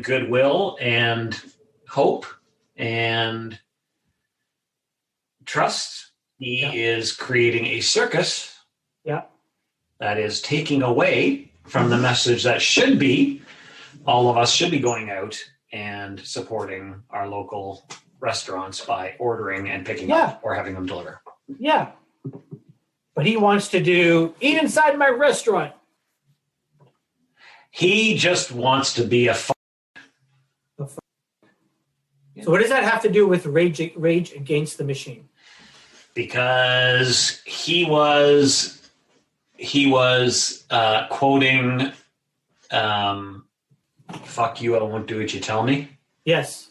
goodwill and hope and trust. He is creating a circus that is taking away from the message that should be, all of us should be going out and supporting our local restaurants by ordering and picking up or having them deliver. Yeah. But he wants to do, eat inside my restaurant. He just wants to be a So what does that have to do with Rage Against the Machine? Because he was quoting "fuck you, I won't do what you tell me." Yes.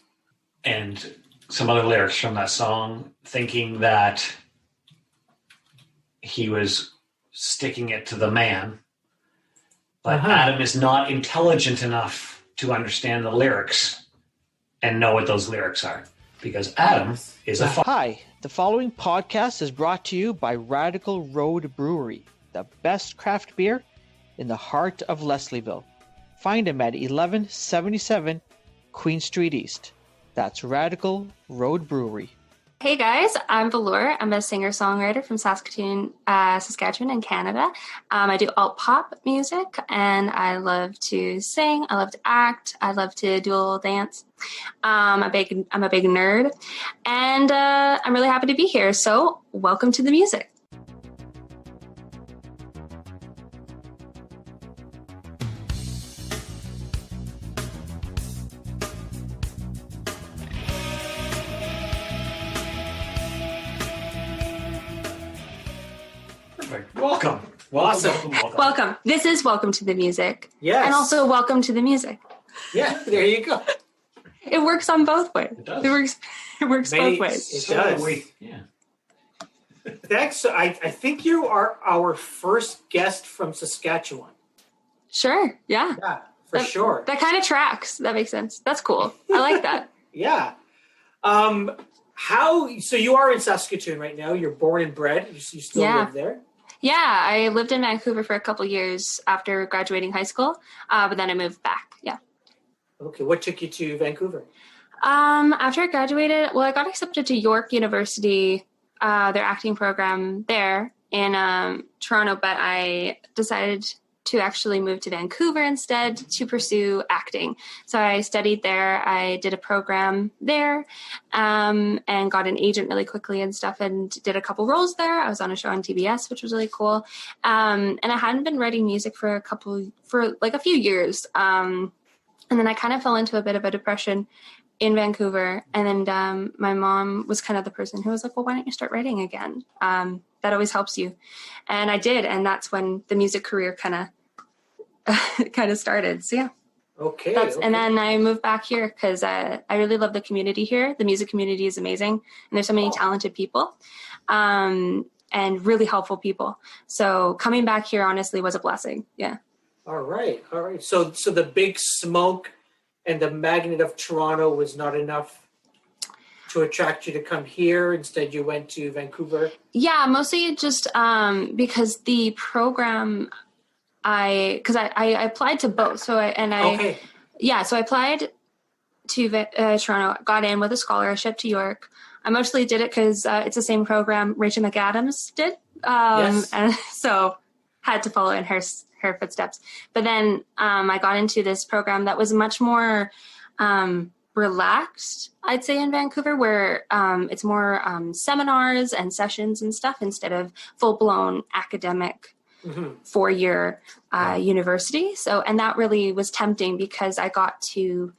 And some other lyrics from that song, thinking that he was sticking it to the man. But Adam is not intelligent enough to understand the lyrics and know what those lyrics are. Because Adam is a Hi, the following podcast is brought to you by Radical Road Brewery, the best craft beer in the heart of Leslieville. Find them at 1177 Queen Street East. That's Radical Road Brewery. Hey guys, I'm velours. I'm a singer-songwriter from Saskatoon, Saskatchewan in Canada. I do alt-pop music, and I love to sing. I love to act. I love to do a little dance. I'm a big nerd, and I'm really happy to be here. So, welcome to the music. Welcome. Awesome. Welcome. This is Welcome to the Music. Yes. And also Welcome to the Music. Yeah, there you go. It works on both ways. It does. It works both ways. It does. Thanks. I think you are our first guest from Saskatchewan. Sure. Yeah. Yeah, for sure. That kind of tracks. That makes sense. That's cool. I like that. Yeah. So you are in Saskatoon right now. You're born and bred. You still live there? Yeah, I lived in Vancouver for a couple years after graduating high school, but then I moved back. Yeah. Okay. What took you to Vancouver? After I graduated, I got accepted to York University, their acting program there in Toronto, but I decided to actually move to Vancouver instead to pursue acting. So I studied there. I did a program there and got an agent really quickly and stuff, and did a couple roles there. I was on a show on TBS, which was really cool. And I hadn't been writing music for a few years. And then I kind of fell into a bit of a depression in Vancouver. And then my mom was kind of the person who was like, well, why don't you start writing again? That always helps you. And I did. And that's when the music career kind of started. So yeah. Okay. And then I moved back here because I really love the community here. The music community is amazing. And there's so many talented people and really helpful people. So coming back here, honestly, was a blessing. Yeah. All right. So the big smoke and the magnet of Toronto was not enough to attract you to come here. Instead, you went to Vancouver. Yeah, mostly just because the program, I applied to both. So I applied to Toronto, got in with a scholarship to York. I mostly did it because it's the same program Rachel McAdams did. Yes. And so had to follow in her footsteps. But then I got into this program that was much more relaxed, I'd say, in Vancouver, where it's more seminars and sessions and stuff instead of full-blown academic 4-year university. So, and that really was tempting because I got to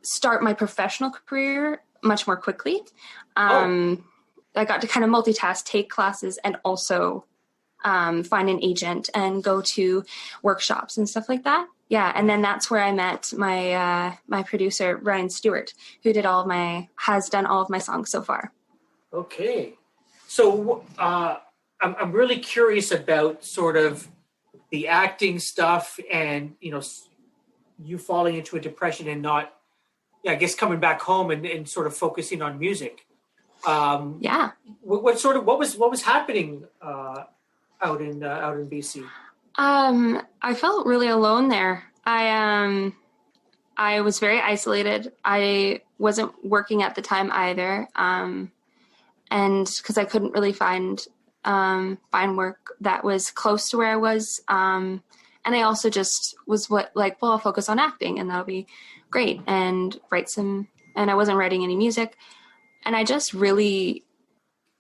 start my professional career much more quickly. I got to kind of multitask, take classes, and also find an agent and go to workshops and stuff like that. Yeah, and then that's where I met my my producer Ryan Stewart, who has done all of my songs so far. Okay, so I'm really curious about sort of the acting stuff, and you falling into a depression and not, I guess, coming back home and sort of focusing on music. Yeah. What was happening out in BC? I felt really alone there. I I was very isolated. I wasn't working at the time either. And because I couldn't really find work that was close to where I was. And I also just was I'll focus on acting and that'll be great, and and I wasn't writing any music. And I just really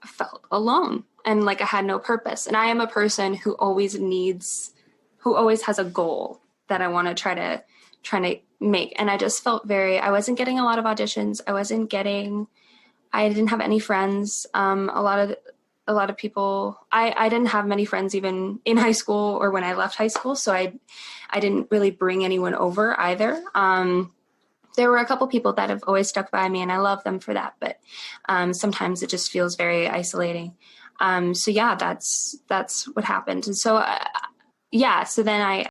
felt alone and like I had no purpose. And I am a person who always has a goal that I want to try to make. And I just felt I wasn't getting a lot of auditions. I didn't have any friends. A lot of people, I didn't have many friends even in high school or when I left high school. So I didn't really bring anyone over either. There were a couple people that have always stuck by me and I love them for that. But sometimes it just feels very isolating. So yeah, that's what happened. And so, so then